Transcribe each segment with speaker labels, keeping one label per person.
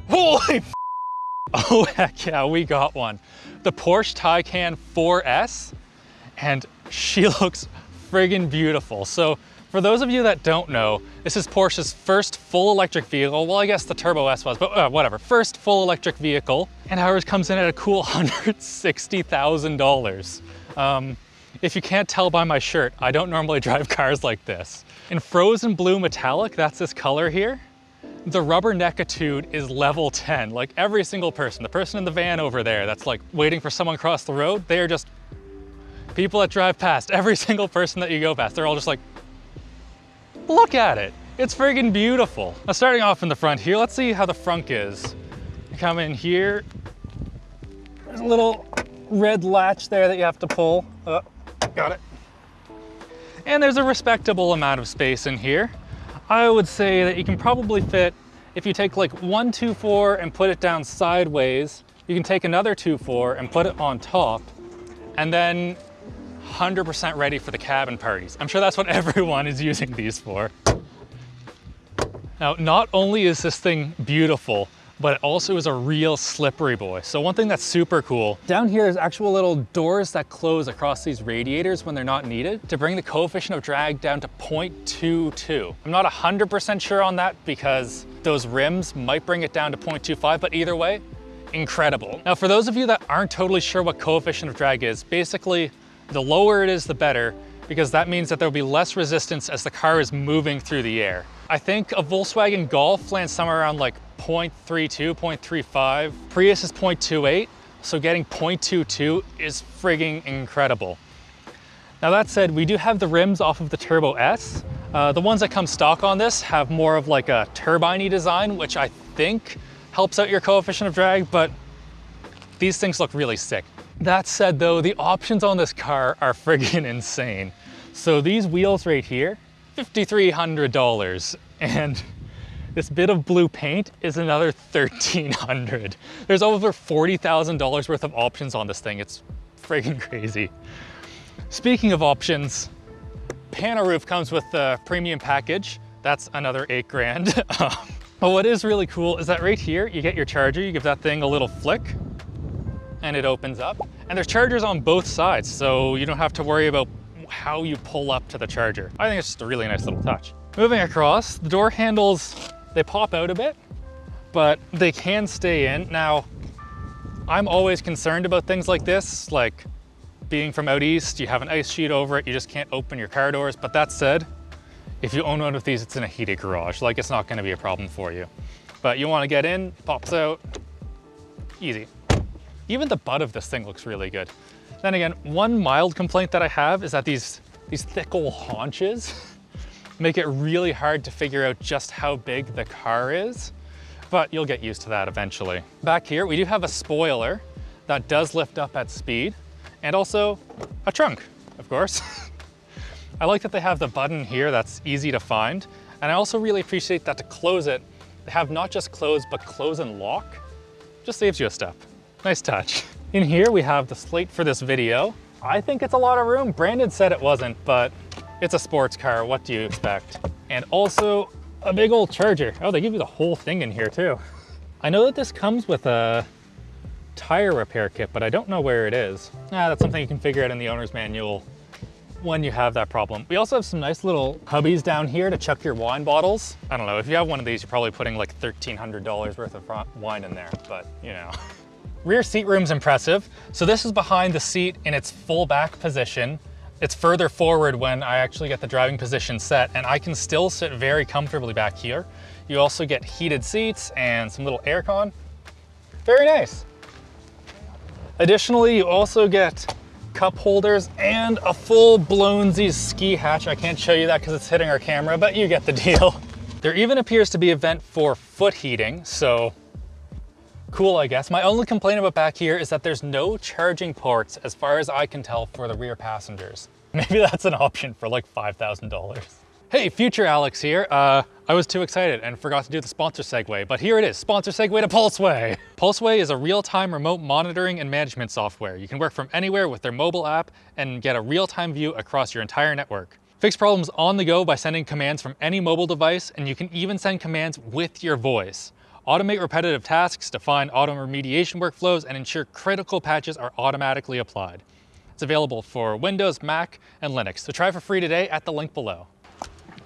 Speaker 1: Holy f. Oh heck yeah, we got one. The Porsche Taycan 4S, and she looks friggin' beautiful. So for those of you that don't know, this is Porsche's first full electric vehicle. Well, I guess the Turbo S was, but whatever. First full electric vehicle, and ours comes in at a cool $160,000. If you can't tell by my shirt, I don't normally drive cars like this. In Frozen Blue Metallic, that's this color here. The rubber neckitude is level 10. Like every single person, the person in the van over there that's like waiting for someone across the road, they are just people that drive past. Every single person that you go past, they're all just like, look at it. It's friggin' beautiful. Now starting off in the front here, let's see how the front is. You come in here, there's a little red latch there that you have to pull. Got it. And there's a respectable amount of space in here. I would say that you can probably fit, if you take like 124 and put it down sideways, you can take another 24 and put it on top, and then 100% ready for the cabin parties. I'm sure that's what everyone is using these for. Now, not only is this thing beautiful, but it also is a real slippery boy. So one thing that's super cool, down here there's actual little doors that close across these radiators when they're not needed to bring the coefficient of drag down to 0.22. I'm not 100% sure on that because those rims might bring it down to 0.25, but either way, incredible. Now for those of you that aren't totally sure what coefficient of drag is, basically the lower it is the better, because that means that there'll be less resistance as the car is moving through the air. I think a Volkswagen Golf lands somewhere around like 0.32, 0.35. Prius is 0.28, so getting 0.22 is frigging incredible. Now that said, we do have the rims off of the Turbo S. The ones that come stock on this have more of like a turbine-y design, which I think helps out your coefficient of drag, but these things look really sick. That said though, the options on this car are friggin' insane. So these wheels right here, $5,300, and this bit of blue paint is another $1,300. There's over $40,000 worth of options on this thing. It's friggin' crazy. Speaking of options, Panaroof comes with the premium package. That's another $8,000. But what is really cool is that right here, you get your charger, you give that thing a little flick, and it opens up. And there's chargers on both sides, so you don't have to worry about how you pull up to the charger. I think it's just a really nice little touch. Moving across, the door handles, they pop out a bit, but they can stay in. Now, I'm always concerned about things like this, like being from out east, you have an ice sheet over it, you just can't open your car doors. But that said, if you own one of these, it's in a heated garage. Like, it's not gonna be a problem for you. But you wanna get in, pops out, easy. Even the butt of this thing looks really good. Then again, one mild complaint that I have is that these thick old haunches make it really hard to figure out just how big the car is, but you'll get used to that eventually. Back here, we do have a spoiler that does lift up at speed, and also a trunk, of course. I like that they have the button here that's easy to find, and I also really appreciate that to close it, they have not just close, but close and lock. Just saves you a step. Nice touch. In here, we have the slate for this video. I think it's a lot of room. Brandon said it wasn't, but it's a sports car. What do you expect? And also a big old charger. Oh, they give you the whole thing in here too. I know that this comes with a tire repair kit, but I don't know where it is. That's something you can figure out in the owner's manual when you have that problem. We also have some nice little cubbies down here to chuck your wine bottles. I don't know, if you have one of these, you're probably putting like $1,300 worth of wine in there, but you know. Rear seat room's impressive. So this is behind the seat in its full back position. It's further forward when I actually get the driving position set, and I can still sit very comfortably back here. You also get heated seats and some little aircon. Very nice. Additionally, you also get cup holders and a full-blown ski hatch. I can't show you that because it's hitting our camera, but you get the deal. There even appears to be a vent for foot heating, so cool, I guess. My only complaint about back here is that there's no charging ports as far as I can tell for the rear passengers. Maybe that's an option for like $5,000. Hey, future Alex here. I was too excited and forgot to do the sponsor segue, but here it is, sponsor segue to Pulseway. Pulseway is a real-time remote monitoring and management software. You can work from anywhere with their mobile app and get a real-time view across your entire network. Fix problems on the go by sending commands from any mobile device, and you can even send commands with your voice. automate repetitive tasks, define auto remediation workflows, and ensure critical patches are automatically applied. It's available for Windows, Mac, and Linux. So try for free today at the link below.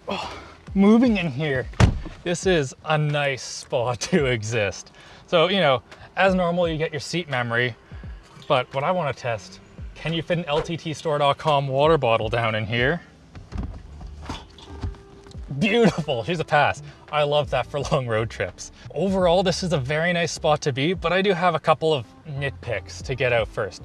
Speaker 1: Oh, moving in here, this is a nice spot to exist. So, you know, as normal, you get your seat memory, but what I want to test, can you fit an LTTstore.com water bottle down in here? Beautiful, she's a pass. I love that for long road trips. Overall, this is a very nice spot to be, but I do have a couple of nitpicks to get out first.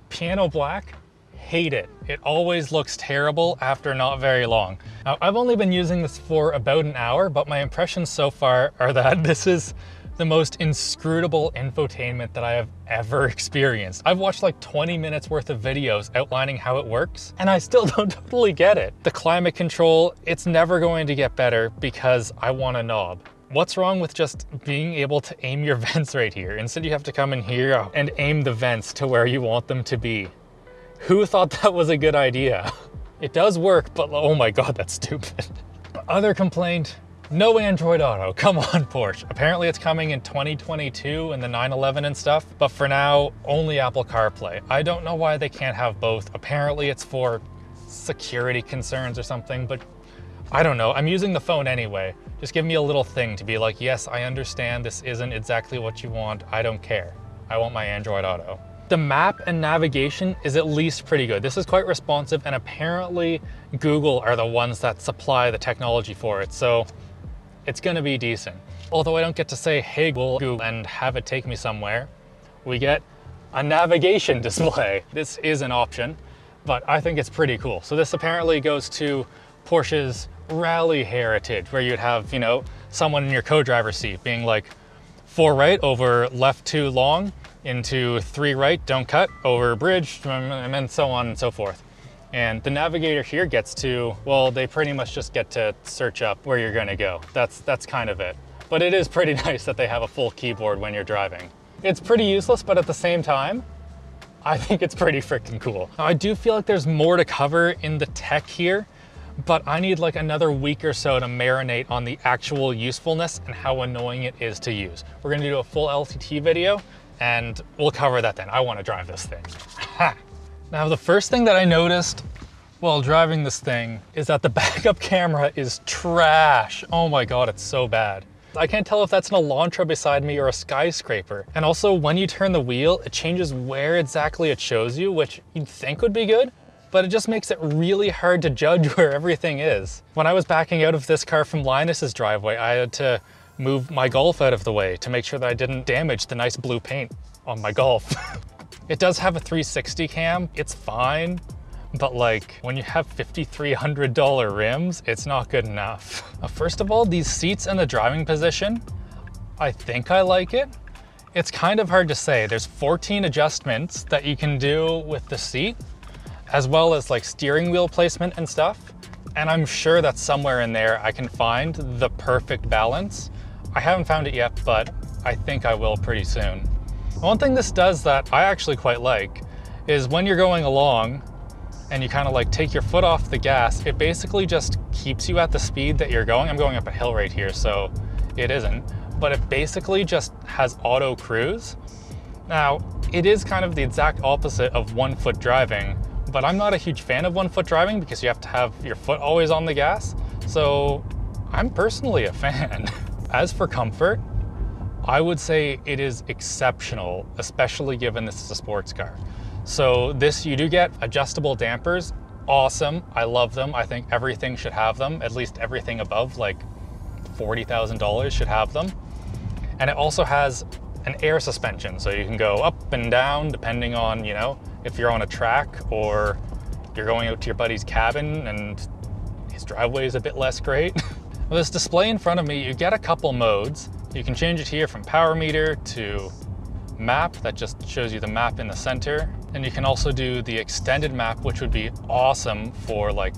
Speaker 1: Piano black, hate it. It always looks terrible after not very long. Now, I've only been using this for about an hour, but my impressions so far are that this is the most inscrutable infotainment that I have ever experienced. I've watched like 20 minutes worth of videos outlining how it works, and I still don't totally get it. The climate control, it's never going to get better because I want a knob. What's wrong with just being able to aim your vents right here? Instead you have to come in here and aim the vents to where you want them to be. Who thought that was a good idea? It does work, but oh my God, that's stupid. Other complaint, no Android Auto. Come on, Porsche. Apparently it's coming in 2022 in the 911 and stuff, but for now, only Apple CarPlay. I don't know why they can't have both. Apparently it's for security concerns or something, but I don't know. I'm using the phone anyway. Just give me a little thing to be like, yes, I understand this isn't exactly what you want. I don't care. I want my Android Auto. The map and navigation is at least pretty good. This is quite responsive, and apparently Google are the ones that supply the technology for it. So it's gonna be decent. Although I don't get to say, hey Google, and have it take me somewhere. We get a navigation display. This is an option, but I think it's pretty cool. So this apparently goes to Porsche's rally heritage, where you'd have, you know, someone in your co-driver seat being like 4 right over left too long, into 3 right, don't cut, over bridge, and then so on and so forth. And the navigator here gets to, well, they pretty much just get to search up where you're gonna go. That's kind of it. But it is pretty nice that they have a full keyboard when you're driving. It's pretty useless, but at the same time, I think it's pretty freaking cool. Now, I do feel like there's more to cover in the tech here, but I need like another week or so to marinate on the actual usefulness and how annoying it is to use. We're gonna do a full LTT video and we'll cover that then. I wanna drive this thing. Ha! Now, the first thing that I noticed while driving this thing is that the backup camera is trash. Oh my God, it's so bad. I can't tell if that's an Elantra beside me or a skyscraper. And also when you turn the wheel, it changes where exactly it shows you, which you'd think would be good, but it just makes it really hard to judge where everything is. When I was backing out of this car from Linus's driveway, I had to move my Golf out of the way to make sure that I didn't damage the nice blue paint on my Golf. It does have a 360 cam, it's fine, but like when you have $5,300 rims, it's not good enough. First of all, these seats and the driving position, I think I like it. It's kind of hard to say. There's 14 adjustments that you can do with the seat, as well as like steering wheel placement and stuff. And I'm sure that somewhere in there I can find the perfect balance. I haven't found it yet, but I think I will pretty soon. One thing this does that I actually quite like is when you're going along and you kind of like take your foot off the gas, it basically just keeps you at the speed that you're going. I'm going up a hill right here, so it isn't, but it basically just has auto cruise. Now, it is kind of the exact opposite of 1-foot driving, but I'm not a huge fan of 1-foot driving because you have to have your foot always on the gas. So I'm personally a fan. As for comfort, I would say it is exceptional, especially given this is a sports car. So this, you do get adjustable dampers, awesome, I love them. I think everything should have them, at least everything above like $40,000 should have them. And it also has an air suspension, so you can go up and down depending on, you know, if you're on a track or you're going out to your buddy's cabin and his driveway is a bit less great. With this display in front of me, you get a couple modes. You can change it here from power meter to map, that just shows you the map in the center. And you can also do the extended map, which would be awesome for like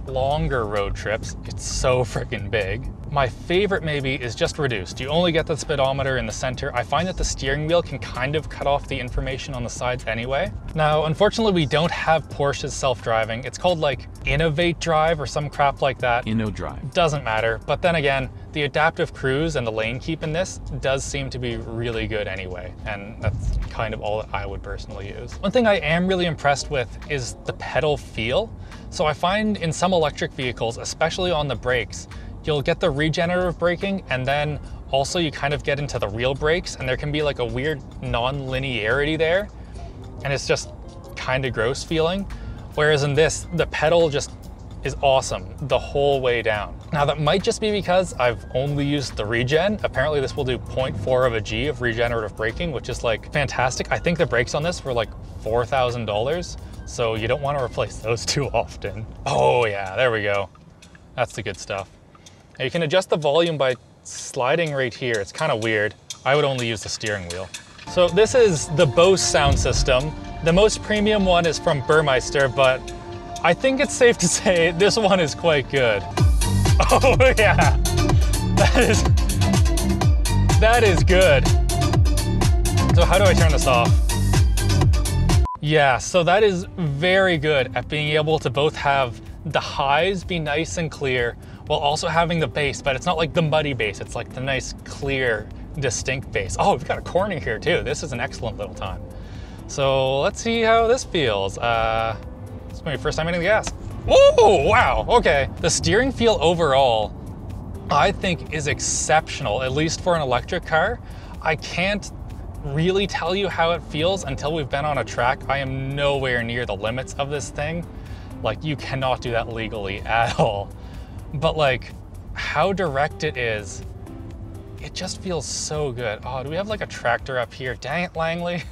Speaker 1: longer road trips. It's so freaking big. My favorite maybe is just reduced. You only get the speedometer in the center. I find that the steering wheel can kind of cut off the information on the sides anyway. Now, unfortunately, we don't have Porsche's self-driving. It's called like Innovate Drive or some crap like that.
Speaker 2: InnoDrive.
Speaker 1: Doesn't matter. But then again, the adaptive cruise and the lane keep in this does seem to be really good anyway, and that's kind of all that I would personally use. One thing I am really impressed with is the pedal feel. So I find in some electric vehicles, especially on the brakes, you'll get the regenerative braking, and then also you kind of get into the real brakes, and there can be like a weird non-linearity there, and it's just kind of gross feeling. Whereas in this, the pedal just is awesome the whole way down. Now that might just be because I've only used the regen. Apparently this will do 0.4 of a G of regenerative braking, which is like fantastic. I think the brakes on this were like $4,000, so you don't want to replace those too often. Oh yeah, there we go. That's the good stuff. Now you can adjust the volume by sliding right here. It's kind of weird. I would only use the steering wheel. So this is the Bose sound system. The most premium one is from Burmeister, but I think it's safe to say this one is quite good. Oh yeah, that is good. So how do I turn this off? Yeah, so that is very good at being able to both have the highs be nice and clear while also having the bass, but it's not like the muddy bass, it's like the nice, clear, distinct bass. Oh, we've got a corner here too. This is an excellent little time. So let's see how this feels. It's my first time hitting the gas. Oh, wow, okay. The steering feel overall, I think is exceptional, at least for an electric car. I can't really tell you how it feels until we've been on a track. I am nowhere near the limits of this thing. Like, you cannot do that legally at all. But like, how direct it is, it just feels so good. Oh, do we have like a tractor up here? Dang it, Langley.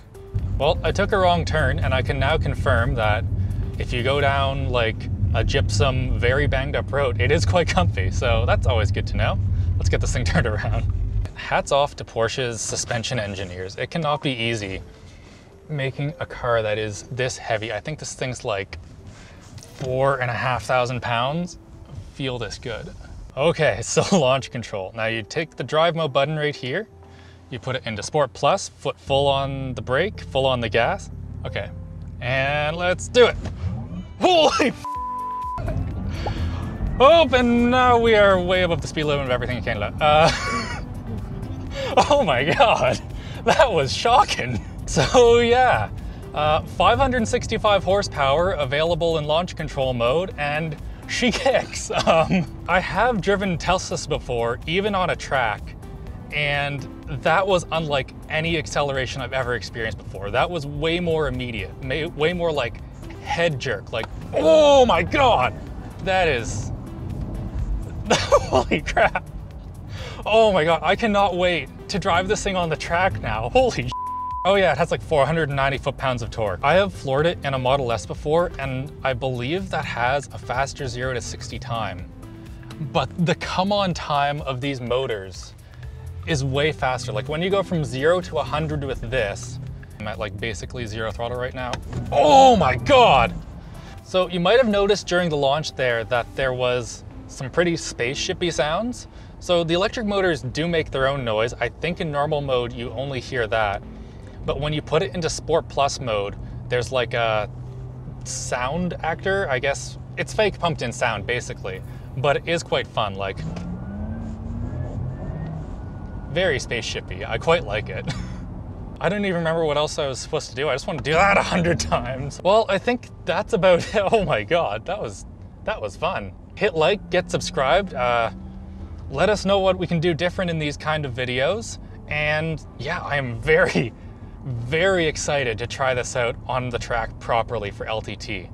Speaker 1: Well, I took a wrong turn, and I can now confirm that if you go down like a gypsum, very banged up road, it is quite comfy. So that's always good to know. Let's get this thing turned around. Hats off to Porsche's suspension engineers. It cannot be easy making a car that is this heavy. I think this thing's like 4,500 pounds. Feel this good. Okay, so launch control. Now you take the drive mode button right here, you put it into Sport Plus, foot full on the brake, full on the gas. Okay, and let's do it. Holy Oh, and now we are way above the speed limit of everything in Canada. Oh my God, that was shocking. So yeah, 565 horsepower available in launch control mode, and she kicks. I have driven Teslas before, even on a track, and that was unlike any acceleration I've ever experienced before. That was way more immediate, way more like head jerk, like, oh my God, that is, holy crap. Oh my God, I cannot wait to drive this thing on the track now, holy shit. Oh yeah, it has like 490 foot-pounds of torque. I have floored it in a Model S before, and I believe that has a faster 0 to 60 time. But the come-on time of these motors is way faster. Like when you go from 0 to 100 with this, I'm at like basically 0 throttle right now. Oh my God! So you might have noticed during the launch there that there was some pretty spaceship-y sounds. So the electric motors do make their own noise. I think in normal mode you only hear that. But when you put it into Sport Plus mode, there's like a sound actor, I guess. It's fake pumped in sound, basically. But it is quite fun, like, very spaceshipy. I quite like it. I don't even remember what else I was supposed to do. I just want to do that 100 times. Well, I think that's about it. Oh my God, that was fun. Hit like, get subscribed. Let us know what we can do different in these kind of videos. And yeah, I am very excited to try this out on the track properly for LTT.